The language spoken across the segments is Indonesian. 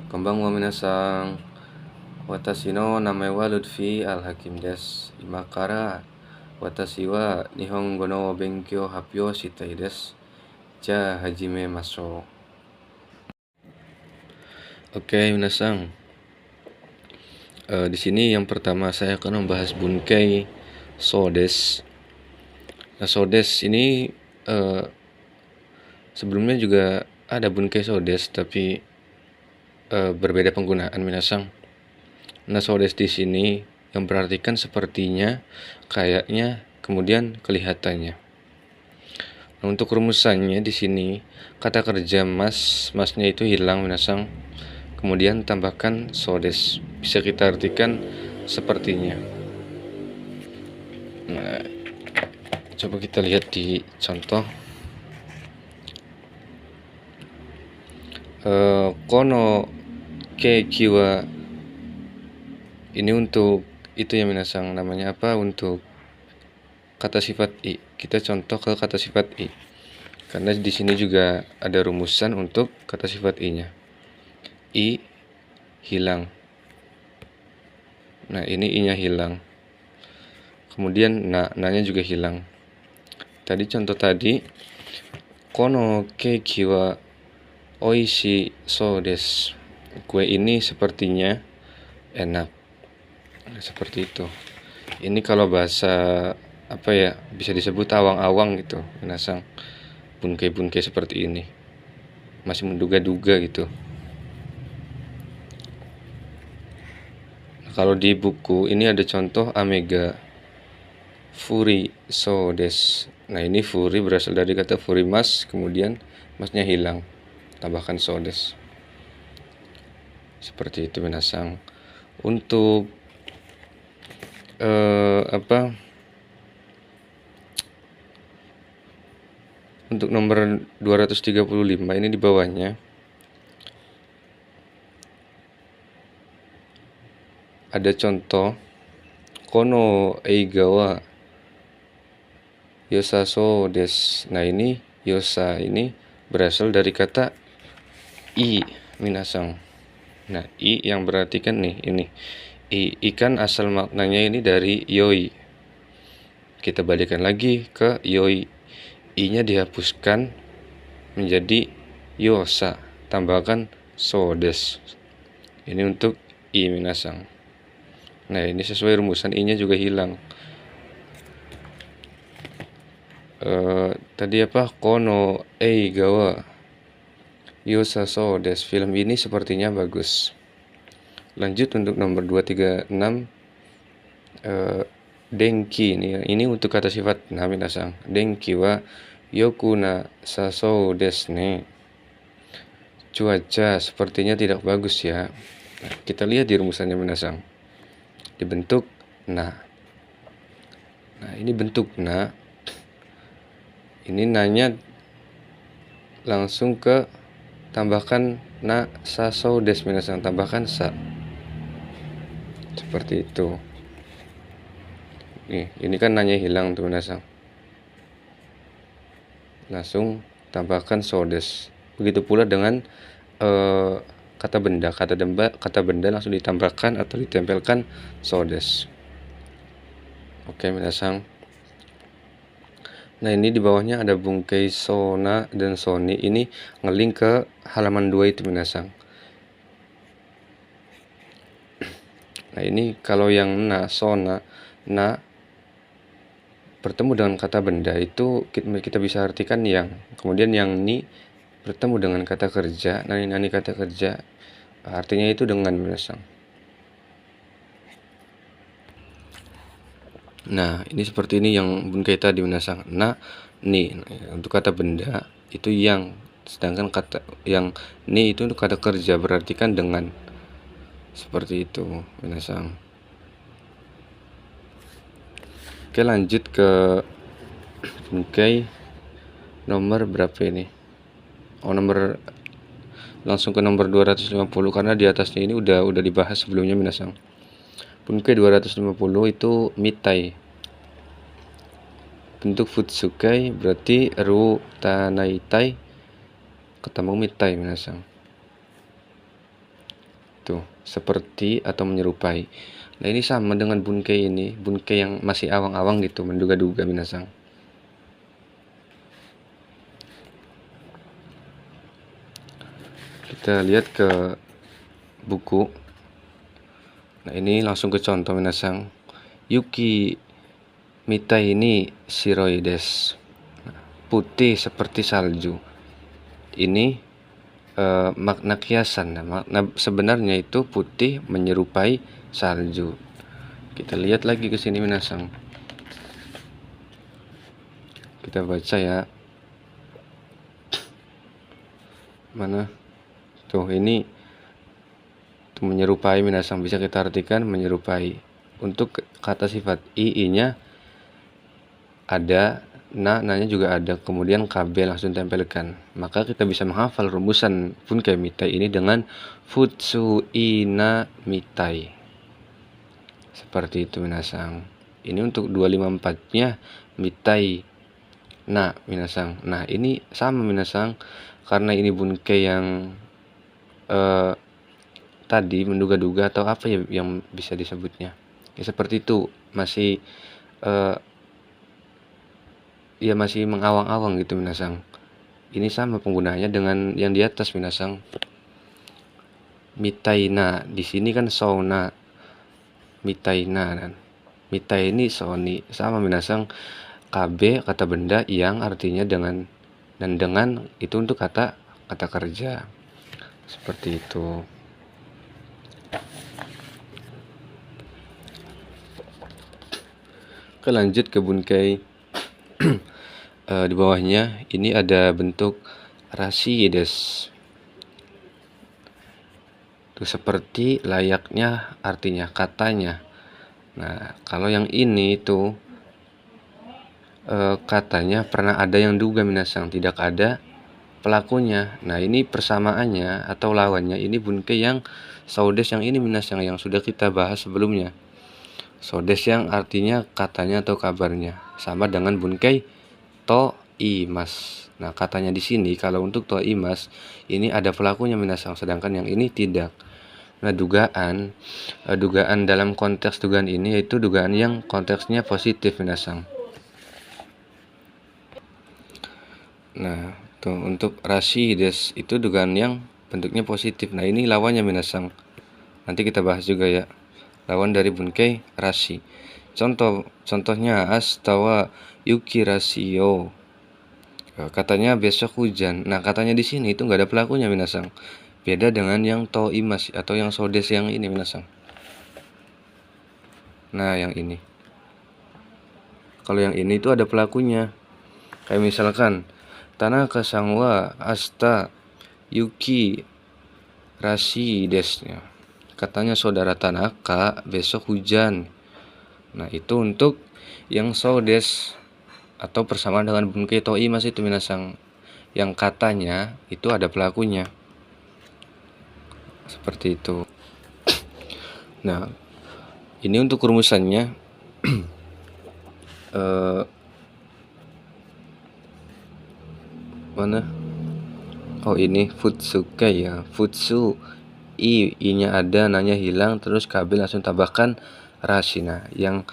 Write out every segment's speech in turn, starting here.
Konbanwa minasan. Watashi no namae wa Lutfi Al-Hakim desu. Ima kara watashi wa Nihongo no benkyou happyou shitai desu. Ja hajimemashou. Oke, minasan. Di sini yang pertama saya akan membahas Bunkei so desu. Nah, so desu ini sebelumnya juga ada Bunkei so desu, tapi berbeda penggunaan minasan. Nah, so desu di sini yang berartikan sepertinya, kayaknya, kemudian kelihatannya. Nah, untuk rumusannya di sini kata kerja masnya itu hilang minasan. Kemudian tambahkan so desu. Bisa kita artikan sepertinya. Nah, coba kita lihat di contoh. Kono keiki wa, ini untuk itu ya minasan, namanya apa, untuk kata sifat i. Kita contoh ke kata sifat i, karena di sini juga ada rumusan untuk kata sifat i-nya. I hilang. Nah, ini i-nya hilang. Kemudian na-nya juga hilang. Tadi contoh tadi, kono keiki wa oishi so desu. Kue ini sepertinya enak. Nah, seperti itu. Ini kalau bahasa apa ya, bisa disebut awang-awang gitu, minasan. Bunkei-bunkei seperti ini masih menduga-duga gitu. Nah, kalau di buku ini ada contoh amega furi so desu. Nah, ini furi berasal dari kata furimas, kemudian masnya hilang, tambahkan so desu. Seperti itu minasan. Untuk untuk nomor 235 ini di bawahnya ada contoh kono eiga wa yosaso desu. Nah, ini yosa ini berasal dari kata i minasan. Nah, i yang berarti kan nih ini i kan asal maknanya ini dari yoi. Kita balikan lagi ke yoi, i-nya dihapuskan menjadi yosa, tambahkan so desu. Ini untuk i minasan. Nah, ini sesuai rumusan, i-nya juga hilang. Tadi apa, kono eiga wa yosa so desu. Film ini sepertinya bagus. Lanjut untuk nomor 236, denki ini untuk kata sifat na minasan. Denki wa yoku na sasou desu ne. Cuaca sepertinya tidak bagus ya. Nah, kita lihat di rumusannya minasan. Dibentuk na. Nah, ini bentuk na. Ini nanya langsung ke tambahkan na sasou desu minasan, tambahkan sa. Seperti itu. Nih, ini kan nanya hilang tuh minasan. Langsung tambahkan so desu. Begitu pula dengan kata benda langsung ditambahkan atau ditempelkan so desu. Oke minasan. Nah, ini di bawahnya ada Bunkei Sona dan Soni. Ini ngeling ke halaman 2 itu minasan. Nah, ini kalau yang na sona, na bertemu dengan kata benda itu kita bisa artikan yang. Kemudian yang ni bertemu dengan kata kerja, nani kata kerja, artinya itu dengan minasan. Nah, ini seperti ini yang Bunkei tadi minasan. Na ni untuk kata benda itu yang, sedangkan kata yang ni itu untuk kata kerja, berarti kan dengan. Seperti itu minasan. Oke, lanjut ke Bunkei nomor berapa ini? Langsung ke nomor 250, karena di atasnya ini udah dibahas sebelumnya minasan. Bunkei 250 itu mitai. Bentuk futsukai berarti ru tanaitai ketemu mitai minasan. Tuh, seperti atau menyerupai. Nah, ini sama dengan bunkei ini, bunkei yang masih awang-awang gitu, menduga-duga minasang. Kita lihat ke buku. Nah, ini langsung ke contoh minasang. Yuki mitai ini shiroi desu. Putih seperti salju. Ini makna kiasan. Nah, makna sebenarnya itu putih menyerupai salju. Kita lihat lagi ke sini minasang. Kita baca ya. Mana? Tuh, ini tuh, menyerupai minasang, bisa kita artikan menyerupai. Untuk kata sifat i-nya ada, na-nya juga ada, kemudian kb langsung tempelkan. Maka kita bisa menghafal rumusan bunkei mitai ini dengan futsu ina mitai. Seperti itu minasang. Ini untuk 254-nya mitai na minasang. Nah, ini sama minasang, karena ini bunkei yang tadi menduga-duga atau apa ya yang bisa disebutnya. Ya seperti itu, masih ya masih mengawang-awang gitu minasang. Ini sama penggunaannya dengan yang di atas minasang. Mitaina, di sini kan sauna. Mitaina kan. Mitai ini soni, sama minasang. KB kata benda yang artinya dengan, dan dengan itu untuk kata kerja. Seperti itu. Oke, lanjut ke bunkei. Di bawahnya ini ada bentuk rashi desu. Itu seperti layaknya, artinya katanya. Nah, kalau yang ini itu katanya pernah ada yang duga minasang, tidak ada pelakunya. Nah, ini persamaannya atau lawannya ini bunkei yang saudes yang ini minasang, yang sudah kita bahas sebelumnya. Saudes yang artinya katanya atau kabarnya, sama dengan bunkei to imas. Nah, katanya di sini kalau untuk to imas ini ada pelakunya minasang, sedangkan yang ini tidak. Nah, dugaan dalam konteks dugaan ini yaitu dugaan yang konteksnya positif minasang. Nah, tuh untuk rashi des itu dugaan yang bentuknya positif. Nah, ini lawannya minasang. Nanti kita bahas juga ya. Lawan dari bunkei rashi. Contohnya astawa yuki rasio. Katanya besok hujan. Nah, katanya di sini itu nggak ada pelakunya minasang. Beda dengan yang to imas atau yang sodes yang ini minasang. Nah, yang ini. Kalau yang ini itu ada pelakunya. Kayak misalkan Tanaka sangwa asta yuki rashi desnya. Katanya saudara Tanaka besok hujan. Nah, itu untuk yang sodes atau persamaan dengan bunkei to imas itu minasang. Yang katanya itu ada pelakunya. Seperti itu. Nah, ini untuk rumusannya. Mana? Oh, ini futsuke ya. Futsu i-nya ada, nanya hilang, terus kabel langsung tambahkan rashi. Nah, yang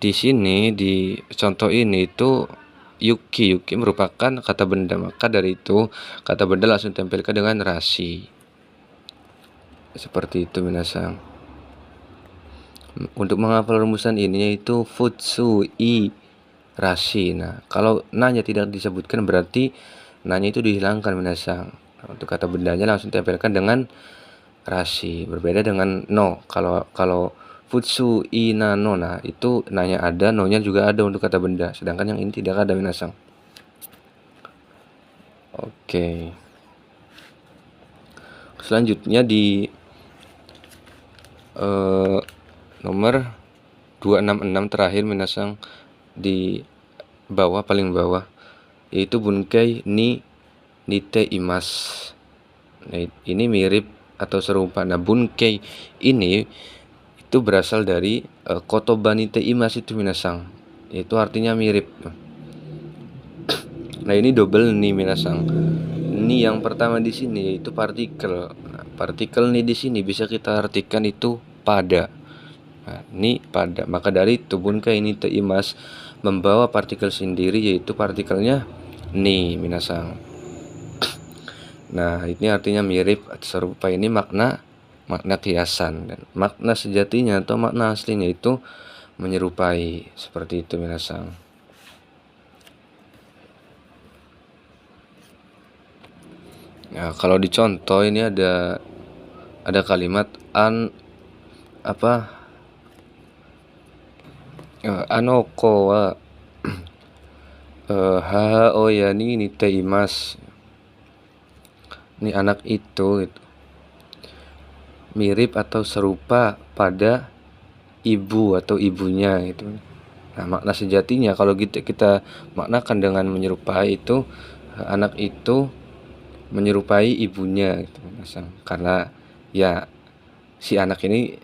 di sini di contoh ini itu yuki merupakan kata benda, maka dari itu kata benda langsung tempelkan dengan rashi. Seperti itu minasang. Untuk menghafal rumusan ini yaitu futsu i rashi. Nah, kalau nanya tidak disebutkan berarti nanya itu dihilangkan minasang. Nah, untuk kata bendanya langsung tempelkan dengan rashi. Berbeda dengan no. Kalau futsu i na no, nah itu nanya ada, no-nya juga ada untuk kata benda. Sedangkan yang ini tidak ada minasang. Oke. Selanjutnya di nomor 266 terakhir minasang, di bawah, paling bawah, yaitu bunkei ni nite imas. Nah, ini mirip atau serupa. Nah, bunkei ini itu berasal dari kotoba nite imas itu minasang. Itu artinya mirip. Nah, ini double ni minasang. Ni yang pertama di sini yaitu partikel. Nah, partikel ni di sini bisa kita artikan itu pada. Nah, ni pada. Maka dari itu bunkai ni teimas membawa partikel sendiri, yaitu partikelnya ni minasang. Nah, ini artinya mirip atau serupa. Ini makna kiasan, dan makna sejatinya atau makna aslinya itu menyerupai, seperti itu minasang. Nah, kalau dicontoh ini ada kalimat anoko wa oyani niteimas. Ini anak itu gitu, mirip atau serupa pada ibu atau ibunya gitu. Nah, makna sejatinya kalau kita maknakan dengan menyerupai itu, anak itu menyerupai ibunya gitu, karena ya si anak ini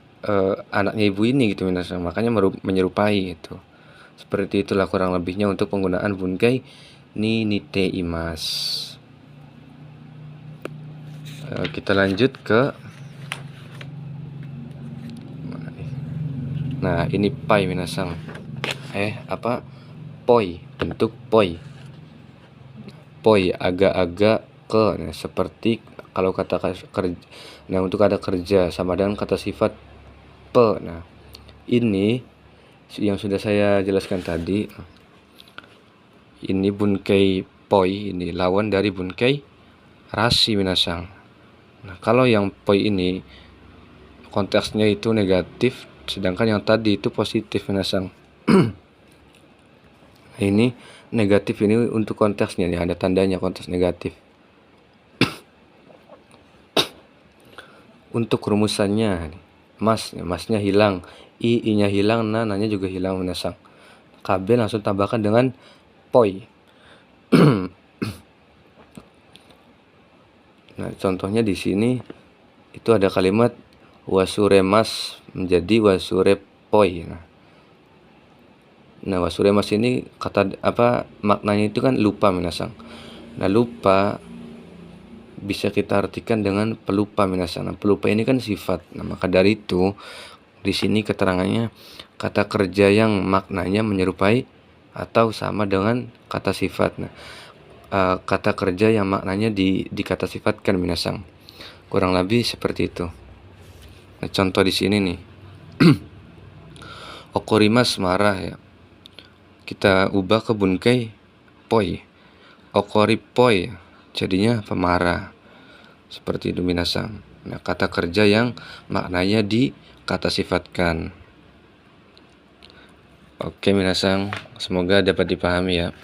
anaknya ibu ini gitu, makanya menyerupai itu. Seperti itulah kurang lebihnya untuk penggunaan bunkai ni niteimas. Kita lanjut ke nah, ini pai minasang. Poi, bentuk poi. Poi agak-agak ke, nah, seperti kalau kata kerja. Nah, untuk kata kerja sama dengan kata sifat pe. Nah, ini yang sudah saya jelaskan tadi. Ini bunkai poi, ini lawan dari bunkai rasi minasang. Nah, kalau yang poi ini konteksnya itu negatif, sedangkan yang tadi itu positif minasang. Ini negatif, ini untuk konteksnya nih, ada tandanya konteks negatif. Untuk rumusannya, masnya hilang, i-nya hilang, nanya juga hilang minasang. KB langsung tambahkan dengan poi. Nah, contohnya di sini itu ada kalimat wasuremas menjadi wasurepoi. Nah, wasuremas ini kata maknanya itu kan lupa minasang. Nah, lupa bisa kita artikan dengan pelupa minasang. Nah, pelupa ini kan sifat. Nah, maka dari itu di sini keterangannya kata kerja yang maknanya menyerupai atau sama dengan kata sifat. Nah, kata kerja yang maknanya dikata sifatkan minasang. Kurang lebih seperti itu. Nah, contoh di sini nih. Okorimas marah ya. Kita ubah ke bunkai poi. Okoripoi jadinya pemarah. Seperti itu minasang. Nah, kata kerja yang maknanya dikata sifatkan. Oke minasang, semoga dapat dipahami ya.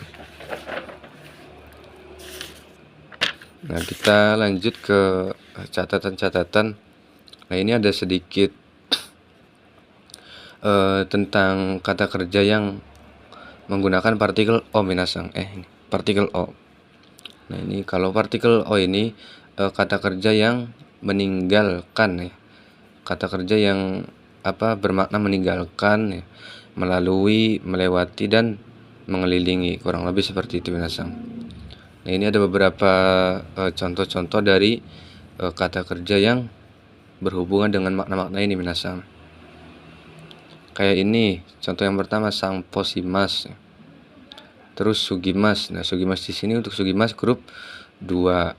Nah, kita lanjut ke catatan-catatan. Nah, ini ada sedikit tentang kata kerja yang menggunakan partikel o minasang. Ini partikel o. Nah, ini kalau partikel o ini kata kerja yang meninggalkan ya. Kata kerja yang bermakna meninggalkan ya, melalui, melewati, dan mengelilingi, kurang lebih seperti itu minasang. Nah, ini ada beberapa contoh-contoh dari kata kerja yang berhubungan dengan makna-makna ini minasang. Kayak ini, contoh yang pertama sangposimas. Terus sugimas. Nah, sugimas di sini untuk sugimas grup 2.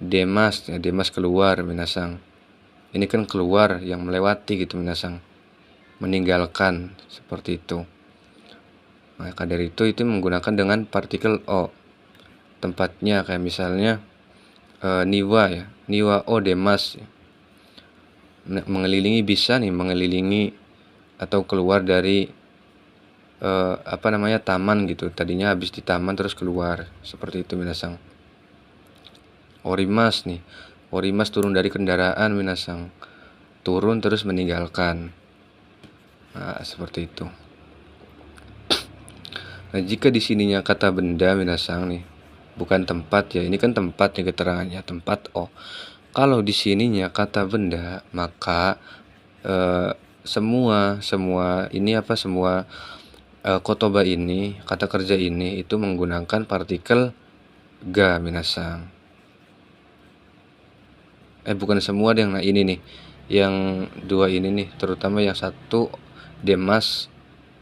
Demas, ya, demas keluar minasang. Ini kan keluar yang melewati gitu minasang. Meninggalkan, seperti itu. Maka dari itu menggunakan dengan partikel o. Tempatnya kayak misalnya niwa ya, niwa o demas ya. Mengelilingi bisa nih, mengelilingi atau keluar dari taman gitu. Tadinya habis di taman terus keluar, seperti itu minasang. Orimas nih, orimas turun dari kendaraan minasang, turun terus meninggalkan. Nah, seperti itu. Nah, jika di sininya kata benda minasang nih, bukan tempat ya, ini kan tempat nih keterangannya, tempat o. Kalau di sininya kata benda, maka semua kotoba ini, kata kerja ini itu menggunakan partikel ga minasang. bukan semua deh. Nah ini nih, yang dua ini nih, terutama yang satu demas.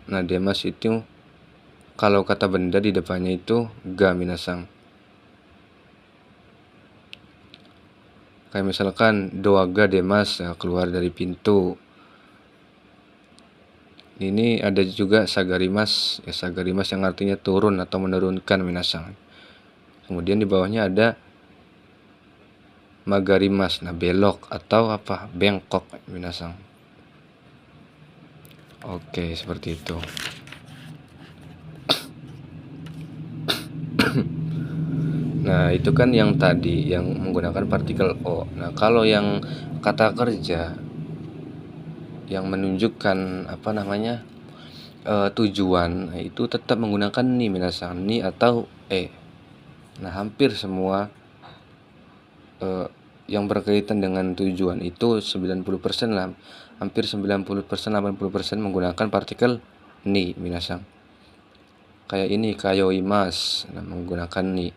Nah demas itu kalau kata benda di depannya itu ga minasang. Kayak misalkan doaga demas, ya, keluar dari pintu. Ini ada juga sagarimas, ya sagarimas yang artinya turun atau menurunkan minasang. Kemudian di bawahnya ada magarimas, nah belok atau apa, bengkok minasang. Oke, seperti itu. Nah itu kan yang tadi yang menggunakan partikel o. Nah kalau yang kata kerja yang menunjukkan apa namanya tujuan, itu tetap menggunakan ni minasang, ni atau e. Nah hampir semua yang berkaitan dengan tujuan itu 90% lah, hampir 90% 80% menggunakan partikel ni minasang. Kayak ini kayoimas, nah, menggunakan ni.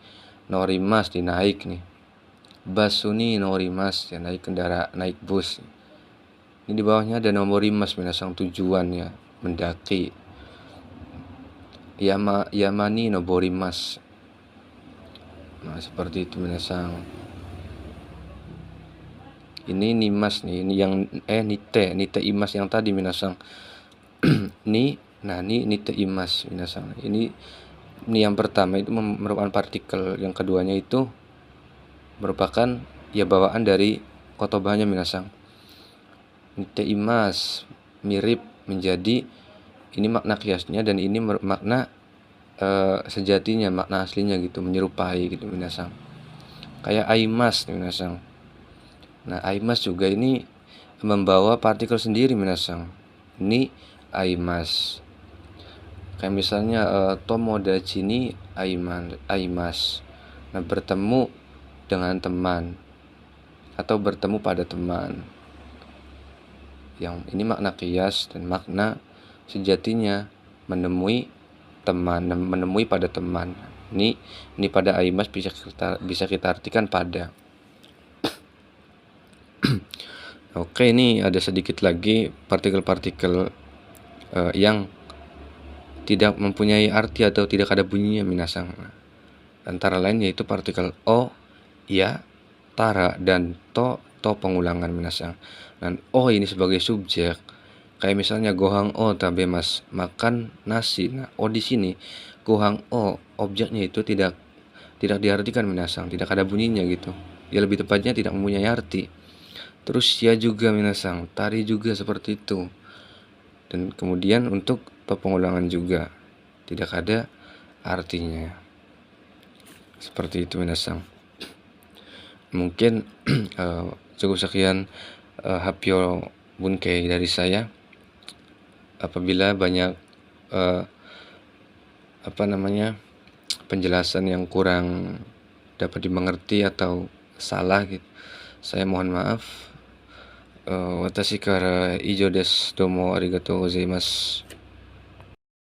Norimas dinaik nih. Basuni norimas, ya naik kendaraan, naik bus. Ini di bawahnya ada nomorimas minasang, tujuannya mendaki. Yamani noborimas. Nah seperti itu minasang. Ini nimas nih, ini yang nite imas yang tadi minasang. Ni, nah ni nite imas minasang. Ini yang pertama itu merupakan partikel, yang keduanya itu merupakan ya bawaan dari kotobahnya minasang. Nite imas mirip menjadi ini makna kiasnya, dan ini makna sejatinya, makna aslinya gitu, menyerupai gitu minasang. Kayak aimas minasang. Nah aimas juga ini membawa partikel sendiri minasang. Ini aimas. Kayak misalnya tomodachi ni aimas. Nah bertemu dengan teman atau bertemu pada teman. Yang ini makna kias dan makna sejatinya menemui teman, menemui pada teman. Ini pada aimas bisa kita artikan pada. Oke, ini ada sedikit lagi partikel-partikel yang tidak mempunyai arti atau tidak ada bunyinya minasang. Antara lain yaitu partikel o, ya, tara, dan to pengulangan minasang. Dan o ini sebagai subjek, kayak misalnya gohang o tabe mas, makan nasi. Nah o di sini gohang o, objeknya itu tidak diartikan minasang, tidak ada bunyinya gitu. Ya lebih tepatnya tidak mempunyai arti. Terus ya juga minasang, tari juga seperti itu. Dan kemudian untuk to pengulangan juga tidak ada artinya. Seperti itu minasang. Mungkin cukup sekian hapyo bunkei dari saya. Apabila banyak penjelasan yang kurang dapat dimengerti atau salah gitu, saya mohon maaf. Watashi kara ijo desu. Domo arigatou gozaimasu.